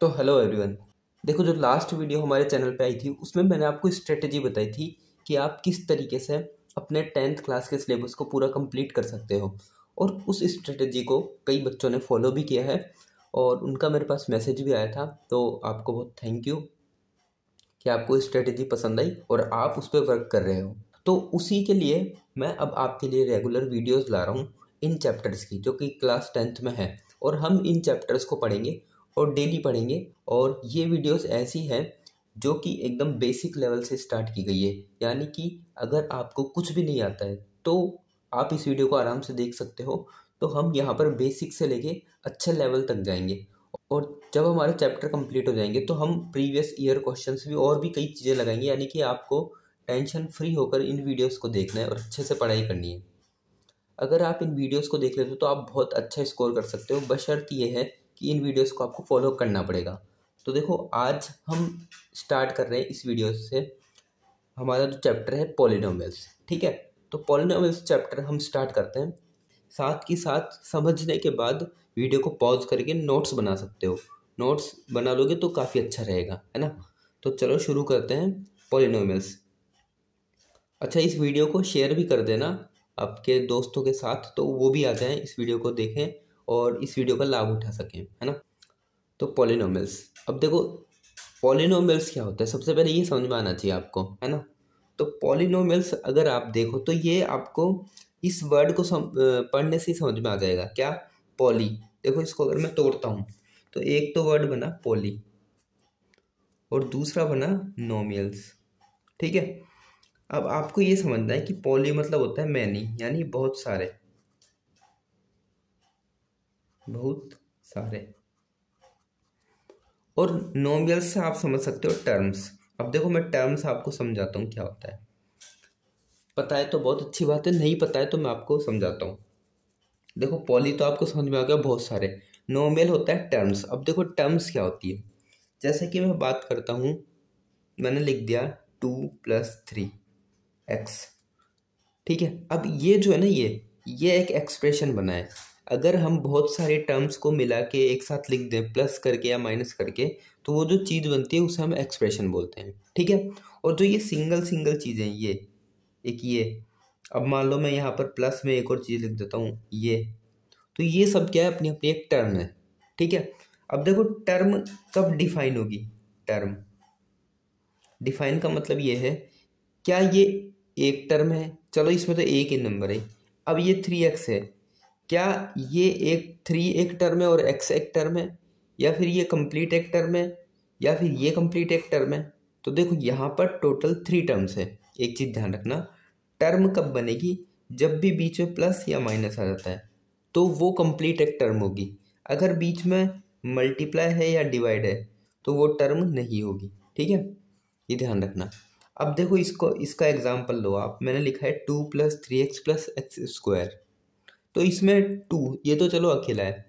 तो hello everyone. देखो, जो लास्ट वीडियो हमारे चैनल पे आई थी उसमें मैंने आपको स्ट्रेटजी बताई थी कि आप किस तरीके से अपने 10th क्लास के सिलेबस को पूरा कंप्लीट कर सकते हो। और उस स्ट्रेटजी को कई बच्चों ने फॉलो भी किया है और उनका मेरे पास मैसेज भी आया था। तो आपको बहुत थैंक यू कि आपको स्ट्रेटजी पसंद आई और आप उस पर वर्क कर रहे हो। तो उसी के लिए मैं अब आपके लिए रेगुलर वीडियोज़ ला रहा हूँ इन चैप्टर्स की, जो कि क्लास 10th में है। और हम इन चैप्टर्स को पढ़ेंगे और डेली पढ़ेंगे। और ये वीडियोस ऐसी हैं जो कि एकदम बेसिक लेवल से स्टार्ट की गई है, यानी कि अगर आपको कुछ भी नहीं आता है तो आप इस वीडियो को आराम से देख सकते हो। तो हम यहाँ पर बेसिक से लेके अच्छे लेवल तक जाएंगे और जब हमारे चैप्टर कंप्लीट हो जाएंगे तो हम प्रीवियस ईयर क्वेश्चंस भी और भी कई चीज़ें लगाएंगे, यानी कि आपको टेंशन फ्री होकर इन वीडियोस को देखना है और अच्छे से पढ़ाई करनी है। अगर आप इन वीडियोस को देख लेते हो तो आप बहुत अच्छा स्कोर कर सकते हो, बशर्ते ये है कि इन वीडियोस को आपको फॉलो करना पड़ेगा। तो देखो, आज हम स्टार्ट कर रहे हैं इस वीडियो से हमारा जो चैप्टर है पॉलिनोमियल्स। ठीक है, तो पॉलिनोमियल्स चैप्टर हम स्टार्ट करते हैं। साथ ही साथ समझने के बाद वीडियो को पॉज करके नोट्स बना सकते हो। नोट्स बना लोगे तो काफ़ी अच्छा रहेगा, है ना। तो चलो शुरू करते हैं पॉलिनोमियल्स। अच्छा, इस वीडियो को शेयर भी कर देना आपके दोस्तों के साथ, तो वो भी आ जाएं, इस वीडियो को देखें और इस वीडियो का लाभ उठा सकें, है ना। तो पॉलिनोमियल्स, अब देखो पॉलिनोमियल्स क्या होता है, सबसे पहले ये समझ में आना चाहिए आपको, है ना। तो पॉलिनोमियल्स अगर आप देखो तो ये आपको इस वर्ड को पढ़ने से ही समझ में आ जाएगा। क्या? पॉली। देखो, इसको अगर मैं तोड़ता हूँ तो एक तो वर्ड बना पॉली और दूसरा बना नोमियल्स। ठीक है, अब आपको ये समझना है कि पॉली मतलब होता है मैनी, यानी बहुत सारे, बहुत सारे। और नोमियल्स से आप समझ सकते हो टर्म्स। अब देखो, मैं टर्म्स आपको समझाता हूँ क्या होता है। पता है तो बहुत अच्छी बात है, नहीं पता है तो मैं आपको समझाता हूँ। देखो, पॉली तो आपको समझ में आ गया, बहुत सारे। नोमियल होता है टर्म्स। अब देखो, टर्म्स क्या होती है। जैसे कि मैं बात करता हूँ, मैंने लिख दिया 2+3x। ठीक है, अब ये जो है ना, ये एक एक्सप्रेशन बना है। अगर हम बहुत सारे टर्म्स को मिला के एक साथ लिख दें, प्लस करके या माइनस करके, तो वो जो चीज़ बनती है उसे हम एक्सप्रेशन बोलते हैं। ठीक है, और जो ये सिंगल सिंगल चीज़ें, ये एक, ये अब मान लो मैं यहाँ पर प्लस में एक और चीज़ लिख देता हूँ, ये, तो ये सब क्या है, अपनी अपनी एक टर्म है। ठीक है, अब देखो टर्म कब डिफाइन होगी। टर्म डिफाइन का मतलब ये है, क्या ये एक टर्म है, चलो इसमें तो एक ही नंबर है। अब ये 3x है, क्या ये एक 3 एक टर्म है और x एक टर्म है, या फिर ये कंप्लीट एक टर्म है, या फिर ये कंप्लीट एक टर्म है। तो देखो, यहाँ पर टोटल 3 टर्म्स है। एक चीज़ ध्यान रखना, टर्म कब बनेगी, जब भी बीच में प्लस या माइनस आ जाता है तो वो कंप्लीट एक टर्म होगी। अगर बीच में मल्टीप्लाई है या डिवाइड है तो वो टर्म नहीं होगी। ठीक है, ये ध्यान रखना। अब देखो, इसका एग्जाम्पल लो आप। मैंने लिखा है 2+3x+x²। तो इसमें 2, ये तो चलो अकेला है,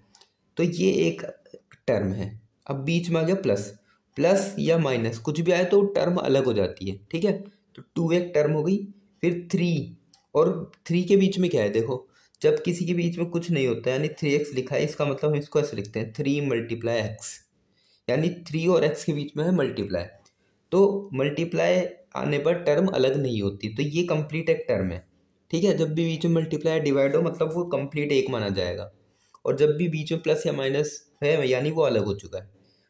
तो ये एक टर्म है। अब बीच में आ गया प्लस, प्लस या माइनस कुछ भी आए तो टर्म अलग हो जाती है। ठीक है, तो 2 एक टर्म हो गई। फिर 3, और 3 के बीच में क्या है, देखो जब किसी के बीच में कुछ नहीं होता यानी 3x लिखा है, इसका मतलब हम इसको ऐसे लिखते हैं 3 × x, यानी 3 और x के बीच में है मल्टीप्लाई। तो मल्टीप्लाई आने पर टर्म अलग नहीं होती, तो ये कंप्लीट एक टर्म है। ठीक है, जब भी बीच में मल्टीप्लाई डिवाइड हो मतलब वो कंप्लीट एक माना जाएगा। और जब भी बीच में प्लस या माइनस है यानी वो अलग हो चुका है।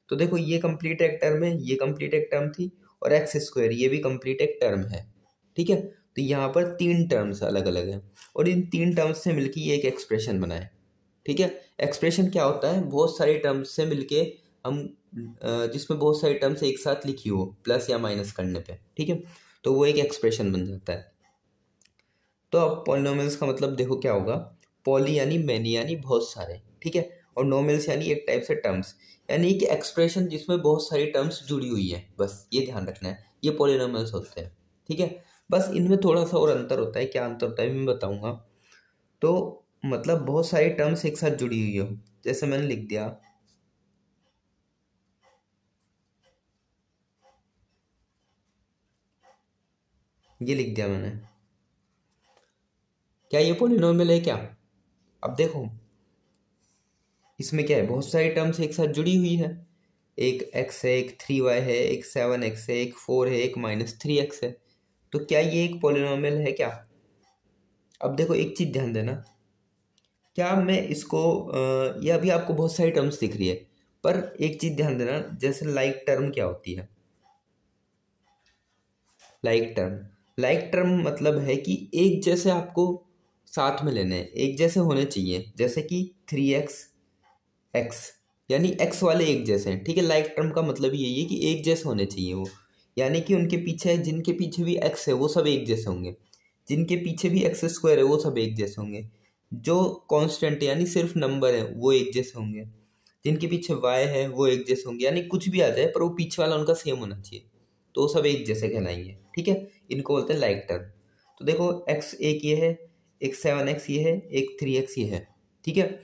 तो देखो, ये कंप्लीट एक टर्म है, ये कंप्लीट एक टर्म थी, और x² ये भी कंप्लीट एक टर्म है। ठीक है, तो यहाँ पर 3 टर्म्स अलग अलग हैं और इन 3 टर्म्स से मिलकर ये एक एक्सप्रेशन बना है। ठीक है, एक्सप्रेशन क्या होता है, बहुत सारी टर्म्स से मिलके हम जिसमें बहुत सारी टर्म्स एक साथ लिखी हो प्लस या माइनस करने पे। ठीक है, तो वो एक एक्सप्रेशन बन जाता है। तो अब पॉलिनोमियल्स का मतलब देखो क्या होगा। पॉली यानी मैनी, यानी बहुत सारे। ठीक है, और नोमियल्स यानी एक टाइप से टर्म्स, यानी कि एक्सप्रेशन जिसमें बहुत सारी टर्म्स जुड़ी हुई है। बस ये ध्यान रखना है, ये पॉलिनोमियल्स होते हैं। ठीक है, बस इनमें थोड़ा सा और अंतर होता है। क्या अंतर होता है मैं बताऊंगा। तो मतलब बहुत सारी टर्म्स एक साथ जुड़ी हुई हो, जैसे मैंने लिख दिया, ये लिख दिया मैंने, क्या ये पॉलिनोमियल है क्या? अब देखो, इसमें क्या है, बहुत सारी टर्म्स एक साथ जुड़ी हुई है। एक x है, एक 3y है, एक 7x है, एक 4 है, एक -3x है। तो क्या ये एक पॉलिनॉमियल है क्या? अब देखो एक चीज़ ध्यान देना, क्या मैं इसको ये अभी आपको बहुत सारी टर्म्स दिख रही है, पर एक चीज़ ध्यान देना, जैसे लाइक टर्म क्या होती है? लाइक टर्म मतलब है कि एक जैसे आपको साथ में लेने हैं, एक जैसे होने चाहिए, जैसे कि 3x x, यानी x वाले एक जैसे हैं, ठीक है। लाइक टर्म का मतलब यही है कि एक जैसे होने चाहिए वो, यानी कि उनके पीछे जिनके पीछे भी x है वो सब एक जैसे होंगे, जिनके पीछे भी x स्क्वायर है वो सब एक जैसे होंगे, जो कांस्टेंट यानी सिर्फ नंबर है वो एक जैसे होंगे, जिनके पीछे y है वो एक जैसे होंगे, यानी कुछ भी आ जाए पर वो पीछे वाला उनका सेम होना चाहिए, तो वो सब एक जैसे कहलाएंगे, ठीक है। इनको बोलते हैं लाइक टर्म। तो देखो x एक ये है, एक 7x ये है, एक 3x ये है, ठीक है।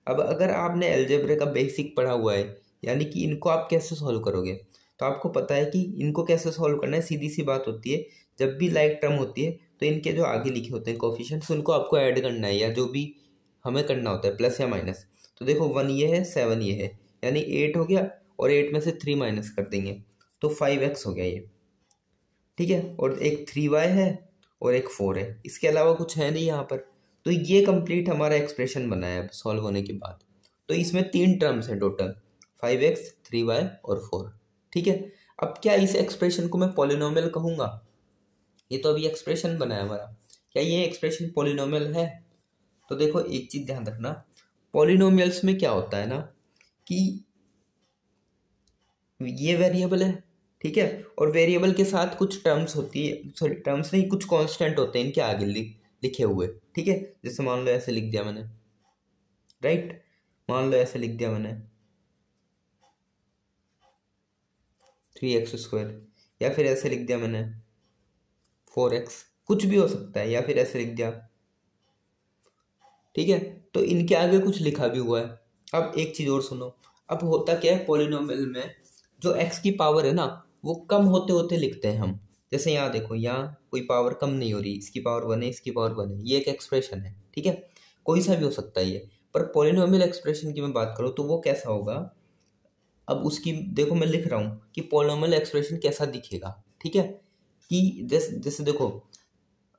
अब अगर आपने अलजेब्रा का बेसिक पढ़ा हुआ है, यानी कि इनको आप कैसे सॉल्व करोगे, तो आपको पता है कि इनको कैसे सॉल्व करना है। सीधी सी बात होती है, जब भी लाइक टर्म होती है तो इनके जो आगे लिखे होते हैं कोफिशिएंट्स उनको आपको ऐड करना है, या जो भी हमें करना होता है, प्लस या माइनस। तो देखो 1 ये है, 7 ये है, यानी 8 हो गया, और 8 में से 3 माइनस कर देंगे तो 5x हो गया ये, ठीक है। और एक 3y है और एक 4 है, इसके अलावा कुछ है नहीं यहाँ पर। तो ये कंप्लीट हमारा एक्सप्रेशन बना है अब सॉल्व होने के बाद। तो इसमें 3 टर्म्स हैं टोटल, 5x 3y और 4, ठीक है। अब क्या इस एक्सप्रेशन को मैं पॉलिनोमियल कहूँगा? ये तो अभी एक्सप्रेशन बना है हमारा, क्या ये एक्सप्रेशन पॉलिनोमियल है? तो देखो एक चीज़ ध्यान रखना, पॉलिनोमियल्स में क्या होता है ना कि ये वेरिएबल है, ठीक है, और वेरिएबल के साथ कुछ टर्म्स होती है, सॉरी टर्म्स नहीं, कुछ कांस्टेंट होते हैं इनके आगे लिखे हुए, ठीक है। जैसे मान लो ऐसे लिख दिया मैंने, राइट, मान लो ऐसे लिख दिया मैंने 3x², या फिर ऐसे लिख दिया मैंने 4x, कुछ भी हो सकता है, या फिर ऐसे लिख दिया, ठीक है। तो इनके आगे कुछ लिखा भी हुआ है। अब एक चीज़ और सुनो, अब होता क्या है पॉलिनोमियल में, जो x की पावर है ना वो कम होते होते लिखते हैं हम। जैसे यहाँ देखो, यहाँ कोई पावर कम नहीं हो रही, इसकी पावर 1 है, इसकी पावर 1 है, ये एक एक्सप्रेशन है, ठीक है, कोई सा भी हो सकता है ये। पर पॉलिनोमियल एक्सप्रेशन की मैं बात करूँ तो वो कैसा होगा, अब उसकी देखो मैं लिख रहा हूँ कि पॉलिनोमियल एक्सप्रेशन कैसा दिखेगा, ठीक है। कि जैसे जैसे देखो,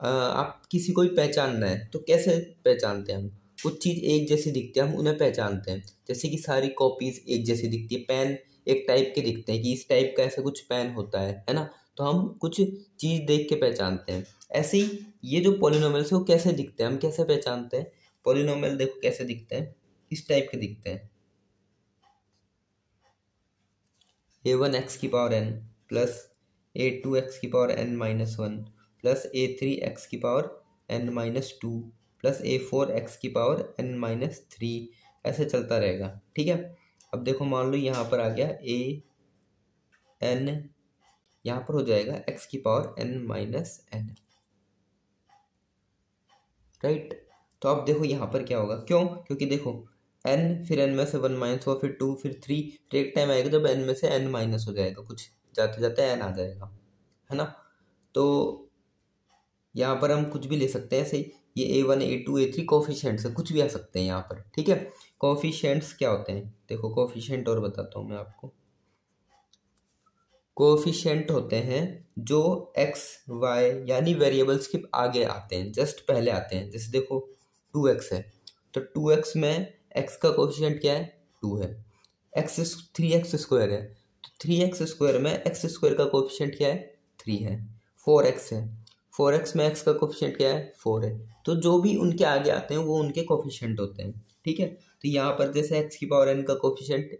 आप किसी को भी पहचानना है तो कैसे पहचानते हैं हम? कुछ चीज़ एक जैसी दिखती है हम उन्हें पहचानते हैं, जैसे कि सारी कॉपीज एक जैसी दिखती है, पेन एक टाइप के दिखते हैं कि इस टाइप का ऐसा कुछ पेन होता है ना, तो हम कुछ चीज़ देख के पहचानते हैं। ऐसे ही ये जो पॉलिनोमियल्स है वो कैसे दिखते हैं, हम कैसे पहचानते हैं? पॉलिनोमियल देखो कैसे दिखते हैं, इस टाइप के दिखते हैं, a1x⁴n plus a2x⁴n−1 plus a3x⁴n−2 plus a4x⁴n−3, ऐसे चलता रहेगा, ठीक है। अब देखो मान लो यहाँ पर आ गया an, यहाँ पर हो जाएगा x⁴n−n, राइट। तो अब देखो यहाँ पर क्या होगा, क्यों? क्योंकि देखो n, फिर n में से 1 माइनस हुआ, फिर 2, फिर 3, फिर एक टाइम आएगा जब n में से n माइनस हो जाएगा, कुछ जाते जाते n आ जाएगा, है ना। तो यहाँ पर हम कुछ भी ले सकते हैं ऐसे ही, ये a1 a2 a3 कोफिशिएंट्स है, कुछ भी आ सकते हैं यहाँ पर, ठीक है। कोफिशिएंट्स क्या होते हैं, देखो कोफिशिएंट और बताता हूँ मैं आपको। कोफिशिएंट होते हैं जो x y यानी वेरिएबल्स के आगे आते हैं, जस्ट पहले आते हैं। जैसे देखो 2x है, तो 2x में x का कोफिशिएंट क्या है, 2 है। 3x² है, तो 3x² में x² का कोफिशिएंट क्या है, 3 है। 4x है, 4x में x का कोफिशिएंट क्या है, 4 है। तो जो भी उनके आगे आते हैं वो उनके कोफिशिएंट होते हैं, ठीक है। तो यहाँ पर जैसे x⁴n का कोफिशिएंट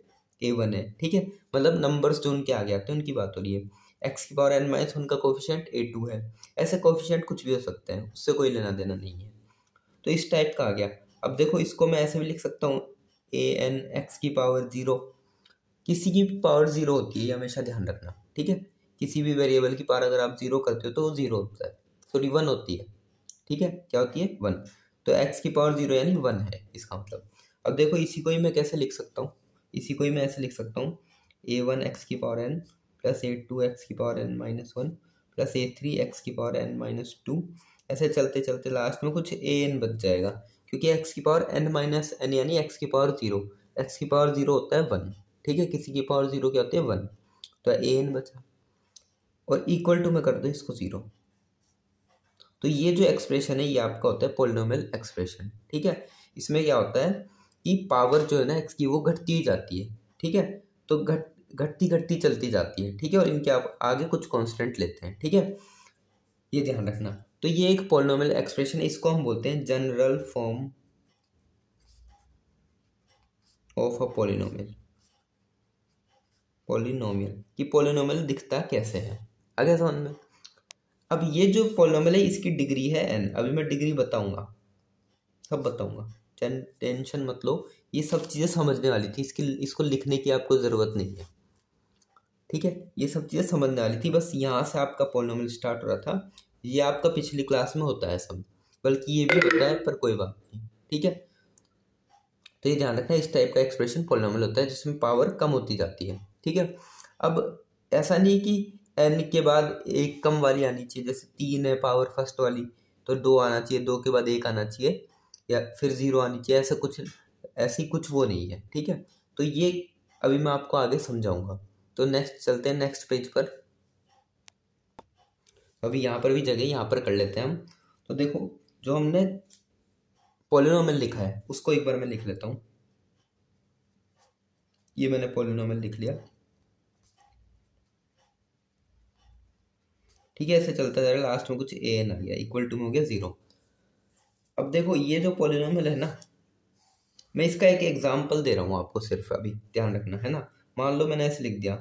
a1 है, ठीक है, मतलब नंबर्स जो उनके आगे आते हैं उनकी बात हो रही है। x⁴n−1 का कोफिशिएंट a2 है, ऐसे कोफिशिएंट कुछ भी हो सकते हैं, उससे कोई लेना देना नहीं है। तो इस टाइप का आ गया। अब देखो इसको मैं ऐसे भी लिख सकता हूँ an x⁴0, किसी की भी पावर 0 होती है, ये हमेशा ध्यान रखना, ठीक है। किसी भी वेरिएबल की पावर अगर आप 0 करते हो तो वो 0 होता है, सॉरी 1 होती है, ठीक है, क्या होती है, 1। तो x⁴0 यानी 1 है इसका मतलब। अब देखो इसी को ही मैं कैसे लिख सकता हूँ, इसी को ही मैं ऐसे लिख सकता हूँ a1x⁴n plus a2x⁴n−1 plus a3x⁴n−2, ऐसे चलते चलते लास्ट में कुछ an बच जाएगा, क्योंकि x⁴n−n यानी x⁴0 होता है 1, ठीक है, किसी की पावर 0 क्या होती है 1, तो an बचा, और इक्वल टू में कर दो इसको 0। तो ये जो एक्सप्रेशन है ये आपका होता है पोलिनोमियल एक्सप्रेशन। ठीक है, इसमें क्या होता है कि पावर जो है ना एक्स की वो घटती ही जाती है। ठीक है, तो घटती घटती चलती जाती है। ठीक है, और इनके आप आगे कुछ कांस्टेंट लेते हैं। ठीक है, ये ध्यान रखना। तो ये एक पोलिनोमियल एक्सप्रेशन है, इसको हम बोलते हैं general form of a polynomial. कि पोलिनोमियल दिखता कैसे है, आगे समझ में। अब ये जो पोलिनोमियल है इसकी डिग्री है n। अभी मैं डिग्री बताऊंगा, सब बताऊंगा, टेंशन मत लो, ये सब चीज़ें समझने वाली थी, इसको लिखने की आपको ज़रूरत नहीं है। ठीक है, ये सब चीज़ें समझने वाली थी, बस यहाँ से आपका पोलिनोमियल स्टार्ट हो रहा था। ये आपका पिछली क्लास में होता है सब, बल्कि ये भी होता है, पर कोई बात नहीं। ठीक है, तो ये ध्यान रखना, इस टाइप का एक्सप्रेशन पोलिनोमियल होता है जिसमें पावर कम होती जाती है। ठीक है, अब ऐसा नहीं कि n के बाद एक कम वाली आनी चाहिए, जैसे 3 है पावर फर्स्ट वाली तो 2 आना चाहिए, 2 के बाद 1 आना चाहिए, या फिर 0 आनी चाहिए, ऐसा कुछ, ऐसी कुछ वो नहीं है। ठीक है, तो ये अभी मैं आपको आगे समझाऊंगा। तो नेक्स्ट चलते हैं नेक्स्ट पेज पर। अभी यहाँ पर भी जगह यहाँ पर कर लेते हैं हम। तो देखो, जो हमने पोलिनोमियल लिखा है उसको एक बार मैं लिख लेता हूँ। ये मैंने पोलिनोमियल लिख लिया। ठीक है, ऐसे चलता जाएगा, लास्ट में कुछ an आ गया, इक्वल टू में हो गया 0। अब देखो ये जो पोलिनोमियल है ना, मैं इसका एक एग्जांपल दे रहा हूँ आपको, सिर्फ अभी ध्यान रखना है ना। मान लो मैंने ऐसे लिख दिया,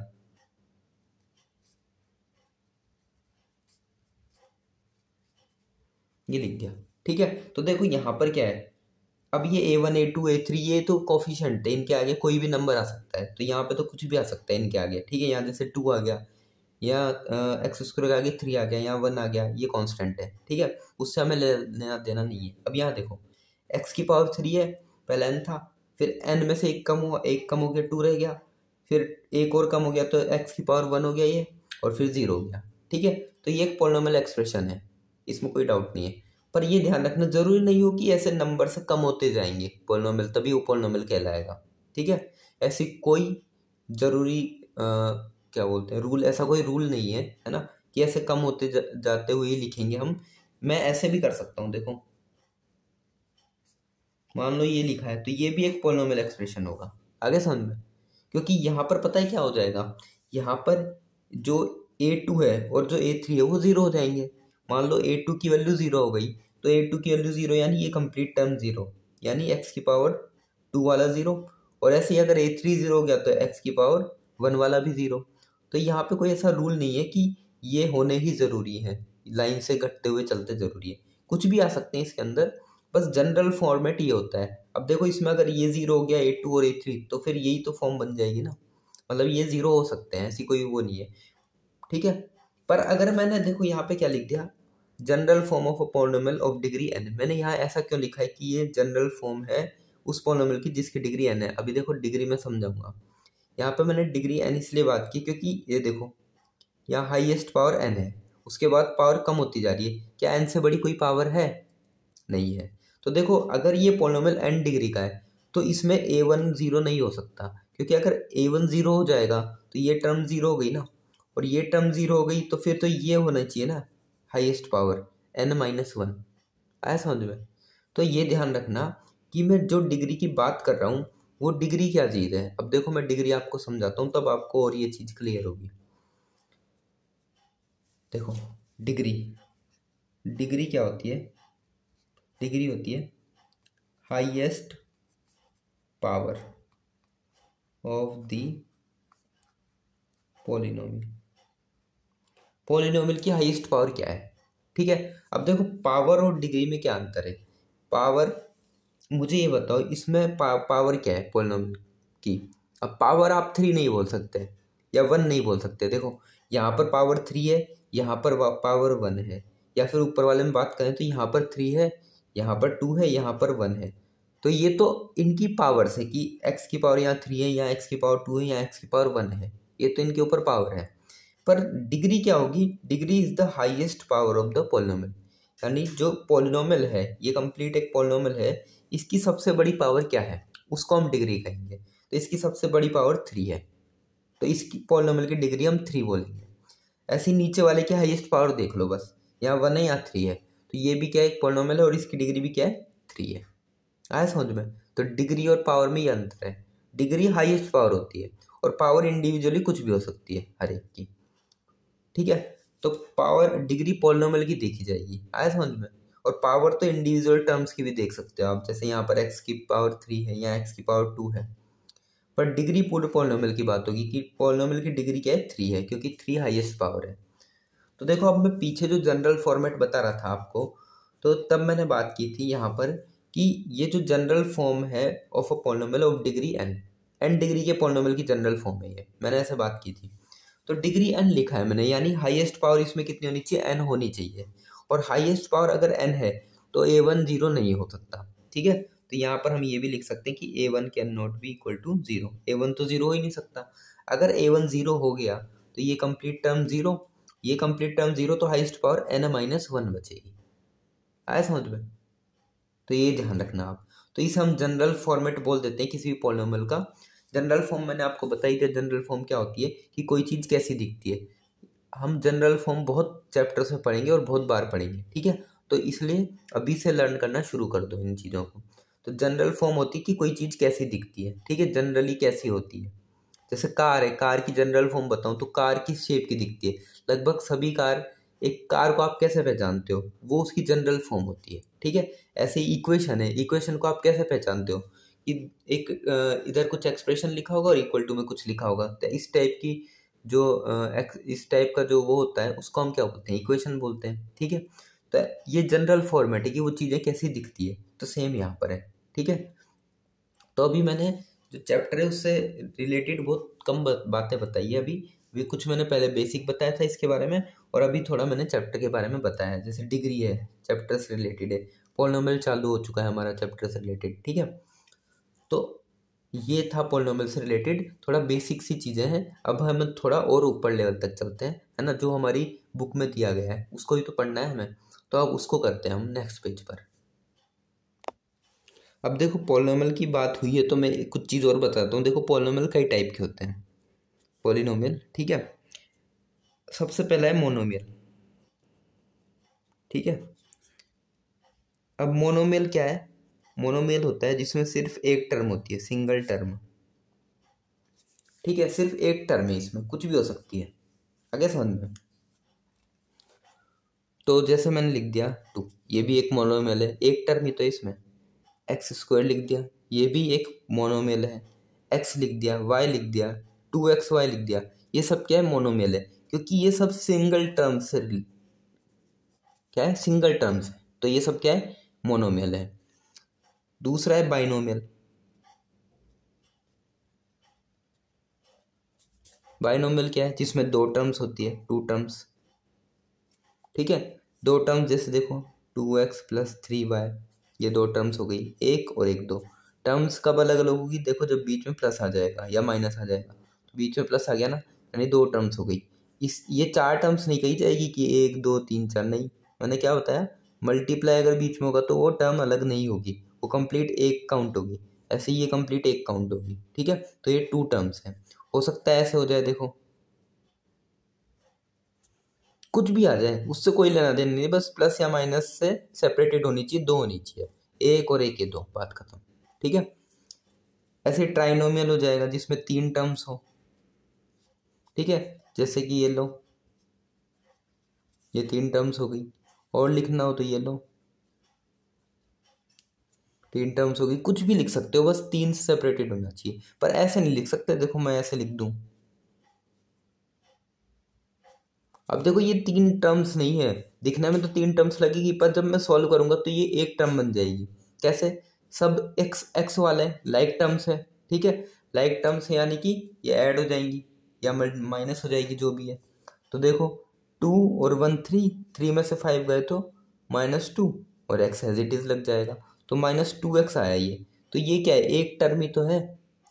ये लिख दिया। ठीक है, तो देखो यहाँ पर क्या है, अब ये a1 a2 a3 ये तो कोफिशिएंट है, इनके आगे कोई भी नंबर आ सकता है, तो यहाँ पे तो कुछ भी आ सकता है इनके आगे। ठीक है, यहाँ जैसे 2 आ गया, या एक्स स्क्वायर के आगे 3 आ गया, यहाँ 1 आ गया, ये कांस्टेंट है। ठीक है, उससे हमें लेना देना नहीं है। अब यहाँ देखो, x की पावर 3 है, पहले n था, फिर n में से एक कम हुआ, एक कम हो गया 2 रह गया, फिर एक और कम हो गया तो x की पावर 1 हो गया ये, और फिर 0 हो गया। ठीक है, तो ये एक पोलिनोमियल एक्सप्रेशन है, इसमें कोई डाउट नहीं है। पर ये ध्यान रखना, जरूरी नहीं हो कि ऐसे नंबर से कम होते जाएंगे पोलिनोमियल, तभी वो पोलिनोमियल कहलाएगा। ठीक है, ऐसी कोई जरूरी क्या बोलते हैं रूल, ऐसा कोई रूल नहीं है, है ना, कि ऐसे कम होते जाते हुए ही लिखेंगे हम। मैं ऐसे भी कर सकता हूँ, देखो मान लो ये लिखा है तो ये भी एक पोलिनोमियल एक्सप्रेशन होगा, आगे समझ में। क्योंकि यहाँ पर पता है क्या हो जाएगा, यहाँ पर जो a2 है और जो a3 है वो 0 हो जाएंगे। मान लो a2 की वैल्यू 0 हो गई, तो a2 की वैल्यू 0 यानी ये कंप्लीट टर्म 0, यानी x की पावर 2 वाला 0, और ऐसे ही अगर a3 0 हो गया तो x की पावर 1 वाला भी 0। तो यहाँ पे कोई ऐसा रूल नहीं है कि ये होने ही ज़रूरी है, लाइन से घटते हुए चलते ज़रूरी है, कुछ भी आ सकते हैं इसके अंदर, बस जनरल फॉर्मेट ये होता है। अब देखो इसमें अगर ये 0 हो गया a2 और a3, तो फिर यही तो फॉर्म बन जाएगी ना, मतलब ये 0 हो सकते हैं, ऐसी कोई वो नहीं है। ठीक है, पर अगर मैंने देखो यहाँ पे क्या लिख दिया, general form of a polynomial of degree n, मैंने यहाँ ऐसा क्यों लिखा है कि ये जनरल फॉर्म है उस पोलिनोमियल की जिसकी डिग्री n है। अभी देखो डिग्री में समझाऊंगा, यहाँ पे मैंने डिग्री n इसलिए बात की क्योंकि ये देखो यहाँ हाईएस्ट पावर n है, उसके बाद पावर कम होती जा रही है, क्या n से बड़ी कोई पावर है, नहीं है। तो देखो अगर ये पोलिनोमियल n डिग्री का है तो इसमें a1 0 नहीं हो सकता, क्योंकि अगर a1 0 हो जाएगा तो ये टर्म 0 हो गई ना, और ये टर्म 0 हो गई तो फिर तो ये होना चाहिए ना हाईएस्ट पावर n-1, आया समझ में। तो ये ध्यान रखना कि मैं जो डिग्री की बात कर रहा हूँ वो डिग्री क्या चीज़ है। अब देखो मैं डिग्री आपको समझाता हूँ, तब आपको और ये चीज़ क्लियर होगी। देखो डिग्री, डिग्री क्या होती है, डिग्री होती है highest power of the polynomial. Polynomial की हाईएस्ट पावर क्या है। ठीक है, अब देखो पावर और डिग्री में क्या अंतर है। पावर, मुझे ये बताओ इसमें पावर क्या है पोलिनोमियल की। अब पावर आप 3 नहीं बोल सकते या 1 नहीं बोल सकते। देखो यहाँ पर पावर 3 है, यहाँ पर पावर 1 है, या फिर ऊपर वाले में बात करें तो यहाँ पर 3 है, यहाँ पर 2 है, यहाँ पर 1 है। तो ये तो इनकी पावर्स है कि x की पावर यहाँ 3 है, यहाँ x की पावर 2 है, यहाँ x की पावर 1 है, ये तो इनके ऊपर पावर है। पर डिग्री क्या होगी, degree is the highest power of the polynomial, यानी जो पोलिनोमियल है ये कंप्लीट एक पोलिनोमियल है, इसकी सबसे बड़ी पावर क्या है उसको हम डिग्री कहेंगे। तो इसकी सबसे बड़ी पावर 3 है, तो इसकी पॉलिनोमियल की डिग्री हम 3 बोलेंगे। ऐसे ही नीचे वाले की हाईएस्ट पावर देख लो, बस यहाँ 1 है यहाँ 3 है, तो ये भी क्या है, एक पॉलिनोमियल है और इसकी डिग्री भी क्या है, 3 है। आया समझ में? तो डिग्री और पावर में ये अंतर है, डिग्री हाईएस्ट पावर होती है और पावर इंडिविजुअली कुछ भी हो सकती है हर एक की, ठीक है। तो पावर डिग्री पॉलिनोमियल की देखी जाएगी, आया समझ में। और पावर तो इंडिविजुअल टर्म्स की भी देख सकते हो आप, जैसे यहाँ पर x की पावर 3 है, यहाँ x की पावर 2 है, पर डिग्री पूरे पॉलिनोमियल की बात होगी कि पॉलिनोमियल की डिग्री क्या है, 3 है, क्योंकि 3 हाईएस्ट पावर है। तो देखो अब मैं पीछे जो जनरल फॉर्मेट बता रहा था आपको, तो तब मैंने बात की थी यहाँ पर कि ये जो जनरल फॉर्म है of a polynomial of degree n degree के पॉलिनोमियल की जनरल फॉर्म है ये, मैंने ऐसे बात की थी। तो डिग्री n लिखा है मैंने, यानी हाईएस्ट पावर इसमें कितनी होनी चाहिए, n होनी चाहिए, और हाईएस्ट पावर अगर n है तो a1 0 नहीं हो सकता, ठीक है। तो यहाँ पर हम ये भी लिख सकते हैं कि a1 can not be equal to 0, a1 तो 0 हो ही नहीं सकता। अगर a1 0 हो गया तो ये कंप्लीट टर्म 0, ये कंप्लीट टर्म 0, तो हाईएस्ट पावर n-1 बचेगी, आया समझ में। तो ये ध्यान रखना आप। तो इसे हम जनरल फॉर्मेट बोल देते हैं किसी भी पॉलिनोमियल का। जनरल फॉर्म मैंने आपको बताई थी, जनरल फॉर्म क्या होती है कि कोई चीज़ कैसी दिखती है। हम जनरल फॉर्म बहुत चैप्टर्स में पढ़ेंगे और बहुत बार पढ़ेंगे, ठीक है। तो इसलिए अभी से लर्न करना शुरू कर दो इन चीज़ों को। तो जनरल फॉर्म होती है कि कोई चीज़ कैसी दिखती है, ठीक है, जनरली कैसी होती है। जैसे कार है, कार की जनरल फॉर्म बताऊँ तो कार किस शेप की दिखती है, लगभग सभी कार, एक कार को आप कैसे पहचानते हो, वो उसकी जनरल फॉर्म होती है, ठीक है। ऐसे ही इक्वेशन है, इक्वेशन को आप कैसे पहचानते हो कि एक इधर कुछ एक्सप्रेशन लिखा होगा और इक्वल टू में कुछ लिखा होगा, तो इस टाइप की जो इस टाइप का जो वो होता है उसको हम क्या बोलते हैं, इक्वेशन बोलते हैं, ठीक है। तो ये जनरल फॉर्मेट है कि वो चीज़ें कैसी दिखती है, तो सेम यहाँ पर है, ठीक है। तो अभी मैंने जो चैप्टर है उससे रिलेटेड बहुत कम बातें बताई है, अभी कुछ मैंने पहले बेसिक बताया था इसके बारे में, और अभी थोड़ा मैंने चैप्टर के बारे में बताया है। जैसे डिग्री है, चैप्टर से रिलेटेड है, पॉलिनोमियल चालू हो चुका है हमारा चैप्टर से रिलेटेड, ठीक है। तो ये था पॉलिनोमियल से रिलेटेड, थोड़ा बेसिक सी चीज़ें हैं। अब हम थोड़ा और ऊपर लेवल तक चलते हैं, है ना, जो हमारी बुक में दिया गया है उसको ही तो पढ़ना है हमें, तो अब उसको करते हैं हम नेक्स्ट पेज पर। अब देखो पॉलिनोमियल की बात हुई है तो मैं कुछ चीज़ और बताता हूँ। देखो पॉलिनोमियल कई टाइप के होते हैं, पॉलिनोमियल, ठीक है। सबसे पहला है मोनोमियल, ठीक है। अब मोनोमियल क्या है, मोनोमियल होता है जिसमें सिर्फ एक टर्म होती है, सिंगल टर्म, ठीक है, सिर्फ एक टर्म है, इसमें कुछ भी हो सकती है, आगे समझ में। तो जैसे मैंने लिख दिया 2, ये भी एक मोनोमियल है, एक टर्म ही तो है इसमें। x² लिख दिया, ये भी एक मोनोमियल है। x लिख दिया, y लिख दिया, 2xy लिख दिया, ये सब क्या है, मोनोमियल है, क्योंकि ये सब सिंगल टर्म्स से क्या है, सिंगल टर्म्स है, तो ये सब क्या है, मोनोमियल है। दूसरा है बाइनोमियल। बाइनोमियल क्या है, जिसमें दो टर्म्स होती है, 2 टर्म्स, ठीक है। 2 टर्म्स जैसे देखो 2x + 3y, ये 2 टर्म्स हो गई, एक और एक, 2 टर्म्स कब अलग अलग होगी, देखो जब बीच में प्लस आ जाएगा या माइनस आ जाएगा, तो बीच में प्लस आ गया ना, यानी 2 टर्म्स हो गई। ये 4 टर्म्स नहीं कही जाएगी कि 1 2 3 4, नहीं, मैंने क्या बताया, मल्टीप्लाई अगर बीच में होगा तो वो टर्म अलग नहीं होगी, वो कंप्लीट एक काउंट होगी, ऐसे ही ये कंप्लीट एक काउंट होगी, ठीक है। तो ये 2 टर्म्स हैं। हो सकता है ऐसे हो जाए, देखो कुछ भी आ जाए उससे कोई लेना देना नहीं, बस प्लस या माइनस से सेपरेटेड होनी चाहिए, 2 होनी चाहिए, एक और एक, ये 2, बात खत्म, ठीक है। ऐसे ट्राइनोमियल हो जाएगा जिसमें 3 टर्म्स हो, ठीक है, जैसे कि ये लो, ये 3 टर्म्स हो गई, और लिखना हो तो ये लो, 3 टर्म्स हो गई, कुछ भी लिख सकते हो, बस 3 से सेपरेटेड होना चाहिए, पर ऐसे नहीं लिख सकते, देखो मैं ऐसे लिख दूं, अब देखो ये 3 टर्म्स नहीं है, दिखने में तो 3 टर्म्स लगेगी, पर जब मैं सॉल्व करूंगा तो ये एक टर्म बन जाएगी। कैसे, सब x वाले लाइक टर्म्स है, ठीक है, लाइक टर्म्स है, यानी कि ये ऐड हो जाएंगी या माइनस हो जाएगी, जो भी है। तो देखो 2 और 1 3, 3 में से 5 गए तो -2, और x एज इट इज लग जाएगा, तो -2x आया ये। तो ये क्या है, एक टर्म ही तो है,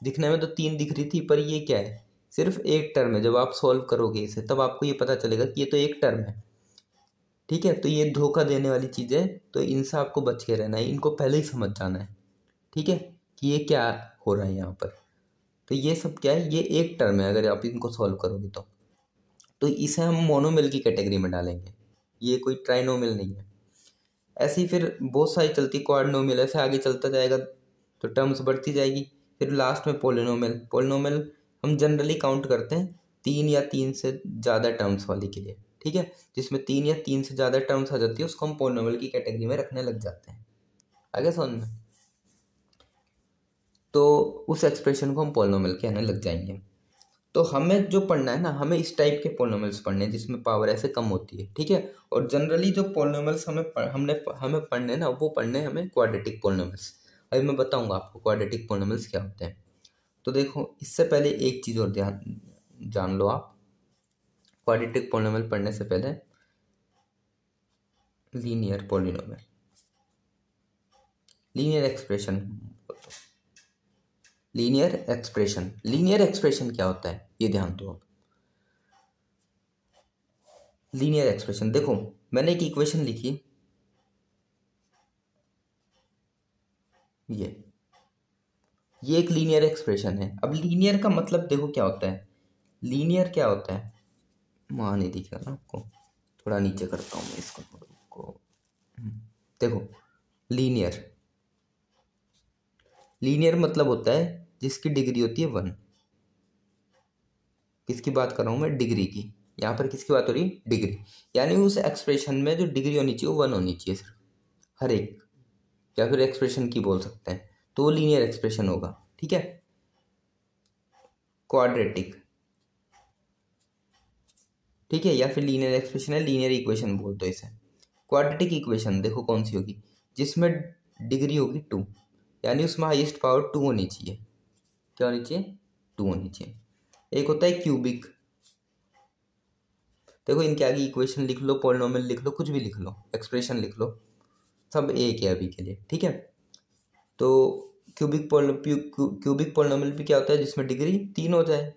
दिखने में तो 3 दिख रही थी, पर ये क्या है, सिर्फ एक टर्म है। जब आप सॉल्व करोगे इसे तब आपको ये पता चलेगा कि ये तो एक टर्म है, ठीक है। तो ये धोखा देने वाली चीज़ है, तो इनसे आपको बच के रहना है, इनको पहले ही समझ जाना है, ठीक है, कि ये क्या हो रहा है यहाँ पर। तो ये सब क्या है, ये एक टर्म है अगर आप इनको सॉल्व करोगे तो इसे हम मोनोमियल की कैटेगरी में डालेंगे, ये कोई ट्राइनोमियल नहीं है। ऐसे ही फिर बहुत सारी चलती क्वाड्रोमियल, ऐसे आगे चलता जाएगा तो टर्म्स बढ़ती जाएगी। फिर लास्ट में पोलिनोमियल। पोलिनोमियल हम जनरली काउंट करते हैं 3 या 3 से ज़्यादा टर्म्स वाले के लिए, ठीक है। जिसमें 3 या 3 से ज़्यादा टर्म्स आ जाती है उसको हम पोलिनोमियल की कैटेगरी में रखने लग जाते हैं। आगे समझ में? तो उस एक्सप्रेशन को हम पोलिनोमियल कहने लग जाएंगे। तो हमें जो पढ़ना है ना, हमें इस टाइप के पोलिनोमियल्स पढ़ने हैं जिसमें पावर ऐसे कम होती है, ठीक है। और जनरली जो पोलिनोमियल्स हमें पढ़ने हैं ना, वो पढ़ने हैं हमें क्वाड्रेटिक पोलिनोमियल्स। अभी मैं बताऊंगा आपको क्वाड्रेटिक पोलिनोमियल्स क्या होते हैं। तो देखो, इससे पहले एक चीज़ और ध्यान जान लो आप, क्वाड्रेटिक पोलिनोमियल पढ़ने से पहले linear polynomial, linear expression, linear expression क्या होता है ये ध्यान दो। लीनियर एक्सप्रेशन देखो, मैंने एक इक्वेशन लिखी, ये एक लीनियर एक्सप्रेशन है। अब लीनियर का मतलब देखो क्या होता है, लीनियर क्या होता है, वहाँ नहीं दिख रहा ना आपको, थोड़ा नीचे करता हूँ मैं इसको। देखो, लीनियर मतलब होता है जिसकी डिग्री होती है 1। किसकी बात कर रहा हूँ मैं? डिग्री की। यहाँ पर किसकी बात हो रही है? डिग्री। यानी उस एक्सप्रेशन में जो डिग्री होनी चाहिए वो 1 होनी चाहिए सिर्फ, हर एक, या फिर एक्सप्रेशन की बोल सकते हैं, तो वो लीनियर एक्सप्रेशन होगा, ठीक है। क्वाड्रेटिक, ठीक है, या फिर लीनियर एक्सप्रेशन है, लीनियर इक्वेशन बोल दो इसे। क्वाड्रेटिक इक्वेशन देखो कौन सी होगी, जिसमें डिग्री होगी 2, यानी उसमें हाईएस्ट पावर 2 होनी चाहिए। क्या होनी चाहिए? 2 होनी चाहिए। एक होता है क्यूबिक, देखो इनके आगे इक्वेशन लिख लो, पॉलिनोमियल लिख लो, कुछ भी लिख लो, एक्सप्रेशन लिख लो, सब एक है अभी के लिए, ठीक है। तो क्यूबिक पॉलिनोमियल भी क्या होता है, जिसमें डिग्री 3 हो जाए,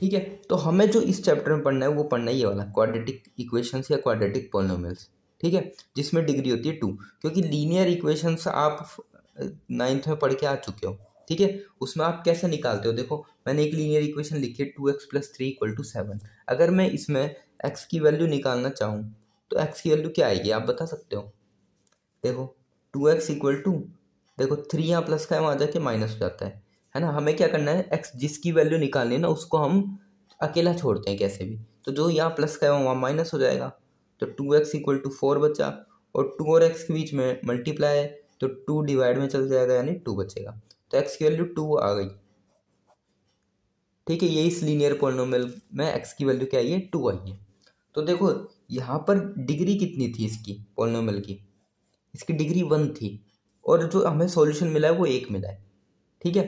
ठीक है। तो हमें जो इस चैप्टर में पढ़ना है वो पढ़ना है ये वाला क्वाड्रेटिक इक्वेशंस या क्वाड्रेटिक पॉलिनोमियल्स, ठीक है, जिसमें डिग्री होती है 2। क्योंकि लीनियर इक्वेशंस आप 9th में पढ़ के आ चुके हो, ठीक है। उसमें आप कैसे निकालते हो, देखो मैंने एक लीनियर इक्वेशन लिखी है 2x + 3 = 7। अगर मैं इसमें x की वैल्यू निकालना चाहूँ तो x की वैल्यू क्या आएगी आप बता सकते हो? देखो 2x = देखो 3 यहाँ प्लस का है, वहाँ जाके माइनस हो जाता है ना। हमें क्या करना है, x जिसकी वैल्यू निकालनी है ना उसको हम अकेला छोड़ते हैं कैसे भी, तो जो यहाँ प्लस का है वहाँ माइनस हो जाएगा, तो 2x = 4 बचा, और 2 और x के बीच में मल्टीप्लाई है तो 2 डिवाइड में चल जाएगा, यानी 2 बचेगा, तो x की वैल्यू 2 आ गई, ठीक है। ये इस लीनियर पॉलिनोमियल में x की वैल्यू क्या आई है? 2 आई है। तो देखो यहाँ पर डिग्री कितनी थी इसकी पॉलिनोमियल की, इसकी डिग्री 1 थी, और जो हमें सॉल्यूशन मिला है वो 1 मिला है, ठीक है।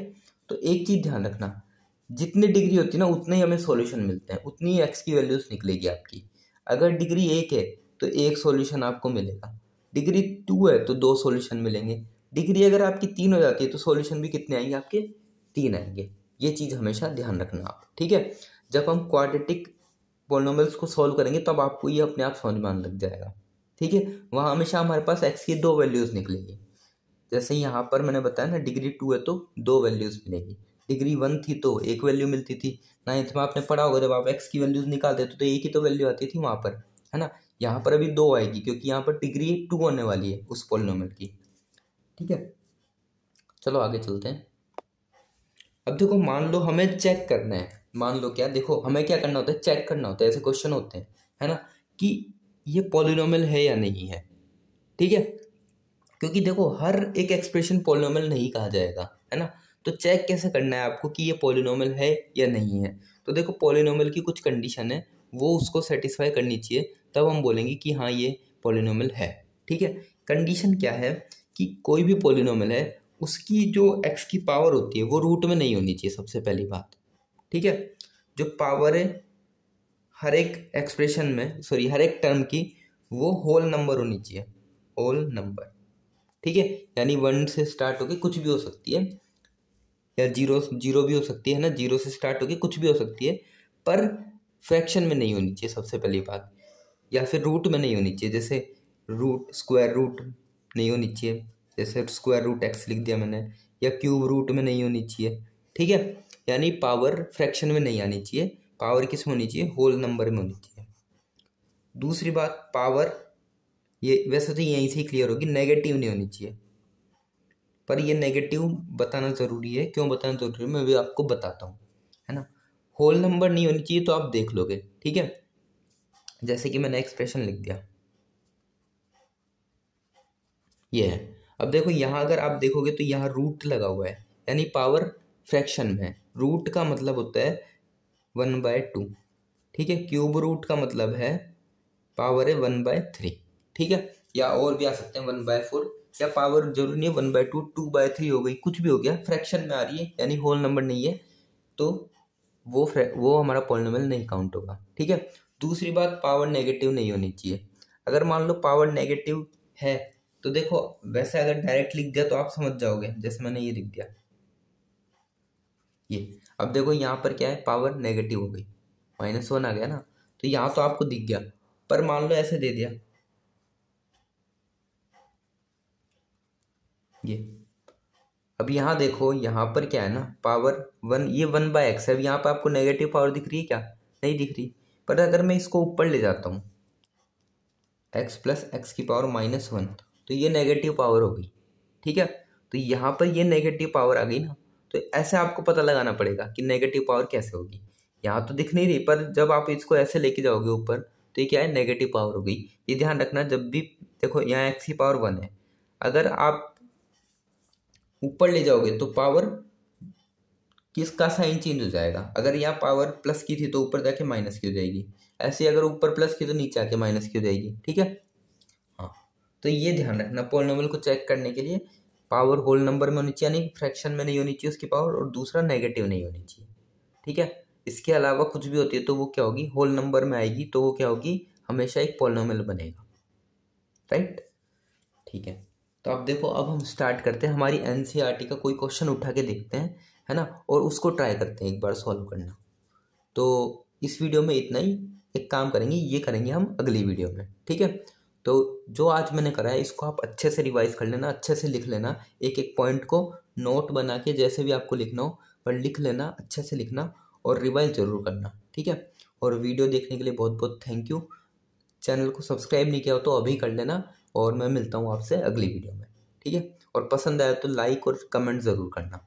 तो एक चीज़ ध्यान रखना, जितनी डिग्री होती है ना उतने ही हमें सॉल्यूशन मिलते हैं, उतनी ही एक्स की वैल्यूज निकलेगी आपकी। अगर डिग्री 1 है तो 1 सॉल्यूशन आपको मिलेगा, डिग्री 2 है तो 2 सॉल्यूशन मिलेंगे, डिग्री अगर आपकी 3 हो जाती है तो सॉल्यूशन भी कितने आएंगे आपके? 3 आएंगे। ये चीज़ हमेशा ध्यान रखना आप, ठीक है। जब हम क्वाड्रेटिक पॉलिनोमियल्स को सॉल्व करेंगे तब आपको ये अपने आप समझ में आने लग जाएगा, ठीक है। वहाँ हमेशा हमारे पास एक्स की 2 वैल्यूज़ निकलेगी, जैसे यहाँ पर मैंने बताया ना डिग्री 2 है तो 2 वैल्यूज़ मिलेगी, डिग्री 1 थी तो 1 वैल्यू मिलती थी। 9th में आपने पढ़ा होगा जब आप एक्स की वैल्यूज़ निकालते थे तो 1 ही तो वैल्यू आती थी वहाँ पर, है ना। यहाँ पर अभी 2 आएगी क्योंकि यहाँ पर डिग्री 2 होने वाली है उस पॉलिनोमियल की, ठीक है। चलो आगे चलते हैं। अब देखो मान लो हमें चेक करना है, मान लो क्या, देखो हमें क्या करना होता है, चेक करना होता है, ऐसे क्वेश्चन होते हैं, है ना, कि ये पॉलिनोमियल है या नहीं है, ठीक है। क्योंकि देखो हर एक एक्सप्रेशन पॉलिनोमियल नहीं कहा जाएगा, है ना। तो चेक कैसे करना है आपको कि ये पॉलिनोमियल है या नहीं है, तो देखो पॉलिनोमियल की कुछ कंडीशन है वो उसको सेटिस्फाई करनी चाहिए, तब हम बोलेंगे कि हाँ ये पॉलिनोमियल है, ठीक है। कंडीशन क्या है कि कोई भी पॉलिनोमियल है उसकी जो एक्स की पावर होती है वो रूट में नहीं होनी चाहिए, सबसे पहली बात, ठीक है। जो पावर है हर एक एक्सप्रेशन में, सॉरी हर एक टर्म की, वो होल नंबर होनी चाहिए, होल नंबर, ठीक है। यानी 1 से स्टार्ट होके कुछ भी हो सकती है, या जीरो भी हो सकती है ना, 0 से स्टार्ट होके कुछ भी हो सकती है, पर फ्रैक्शन में नहीं होनी चाहिए सबसे पहली बात, या फिर रूट में नहीं होनी चाहिए, जैसे स्क्वायर रूट नहीं होनी चाहिए, जैसे स्क्वायर रूट x लिख दिया मैंने, या क्यूब रूट में नहीं होनी चाहिए, ठीक है। यानी पावर फ्रैक्शन में नहीं आनी चाहिए, पावर किस में होनी चाहिए, होल नंबर में होनी चाहिए। दूसरी बात, पावर ये वैसे तो यहीं से ही क्लियर होगी, नेगेटिव नहीं होनी चाहिए, पर ये नेगेटिव बताना ज़रूरी है। क्यों बताना ज़रूरी है मैं भी आपको बताता हूँ, है ना। होल नंबर नहीं होनी चाहिए तो आप देख लोगे, ठीक है। जैसे कि मैंने एक्सप्रेशन लिख दिया, ये है। अब देखो यहाँ अगर आप देखोगे तो यहाँ रूट लगा हुआ है, यानी पावर फ्रैक्शन में है। रूट का मतलब होता है 1/2, ठीक है। क्यूब रूट का मतलब है पावर है 1/3, ठीक है। या और भी आ सकते हैं 1/4, या पावर जरूरी नहीं है 1/2, 2/3 हो गई, कुछ भी हो गया, फ्रैक्शन में आ रही है यानी होल नंबर नहीं है, तो वो हमारा पॉलिनोमियल नहीं काउंट होगा, ठीक है। दूसरी बात, पावर नेगेटिव नहीं होनी चाहिए। अगर मान लो पावर नेगेटिव है तो देखो, वैसे अगर डायरेक्ट लिख दिया तो आप समझ जाओगे, जैसे मैंने ये लिख दिया ये। अब देखो यहाँ पर क्या है, पावर नेगेटिव हो गई, -1 आ गया ना, तो यहाँ तो आपको दिख गया। पर मान लो ऐसे दे दिया ये, अब यहाँ देखो, यहाँ पर क्या है ना, पावर 1, ये 1/x है। अब यहाँ पर आपको नेगेटिव पावर दिख रही है क्या, नहीं दिख रही। पर अगर मैं इसको ऊपर ले जाता हूँ, x + x⁻⁻1, तो ये नेगेटिव पावर हो गई, ठीक है। तो यहाँ पर ये नेगेटिव पावर आ गई ना, तो ऐसे आपको पता लगाना पड़ेगा कि नेगेटिव पावर कैसे होगी। यहाँ तो दिख नहीं रही, पर जब आप इसको ऐसे लेके जाओगे ऊपर तो ये क्या है, नेगेटिव पावर हो गई। ये ध्यान रखना, जब भी देखो यहाँ x⁻1 है, अगर आप ऊपर ले जाओगे तो पावर किसका साइन चेंज हो जाएगा। अगर यहाँ पावर प्लस की थी तो ऊपर जाके माइनस की हो जाएगी, ऐसे अगर ऊपर प्लस की तो नीचे आके माइनस की हो जाएगी, ठीक है। हाँ, तो ये ध्यान रखना, पॉलिनोमियल को चेक करने के लिए पावर होल नंबर में होनी चाहिए, यानी फ्रैक्शन में नहीं होनी चाहिए उसकी पावर, और दूसरा नेगेटिव नहीं होनी चाहिए, ठीक है। इसके अलावा कुछ भी होती है तो वो क्या होगी, होल नंबर में आएगी, तो वो क्या होगी, हमेशा एक पॉलिनोमियल बनेगा, राइट, ठीक है। तो अब देखो, अब हम स्टार्ट करते हैं, हमारी एनसीईआरटी का कोई क्वेश्चन उठा के देखते हैं, है ना, और उसको ट्राई करते हैं एक बार सॉल्व करना। तो इस वीडियो में इतना ही, एक काम करेंगे, ये करेंगे हम अगली वीडियो में, ठीक है। तो जो आज मैंने करा है इसको आप अच्छे से रिवाइज कर लेना, अच्छे से लिख लेना, एक एक पॉइंट को नोट बना के जैसे भी आपको लिखना हो पर लिख लेना, अच्छे से लिखना और रिवाइज जरूर करना, ठीक है। और वीडियो देखने के लिए बहुत बहुत थैंक यू। चैनल को सब्सक्राइब नहीं किया हो तो अभी कर लेना, और मैं मिलता हूँ आपसे अगली वीडियो में, ठीक है। और पसंद आया तो लाइक और कमेंट ज़रूर करना।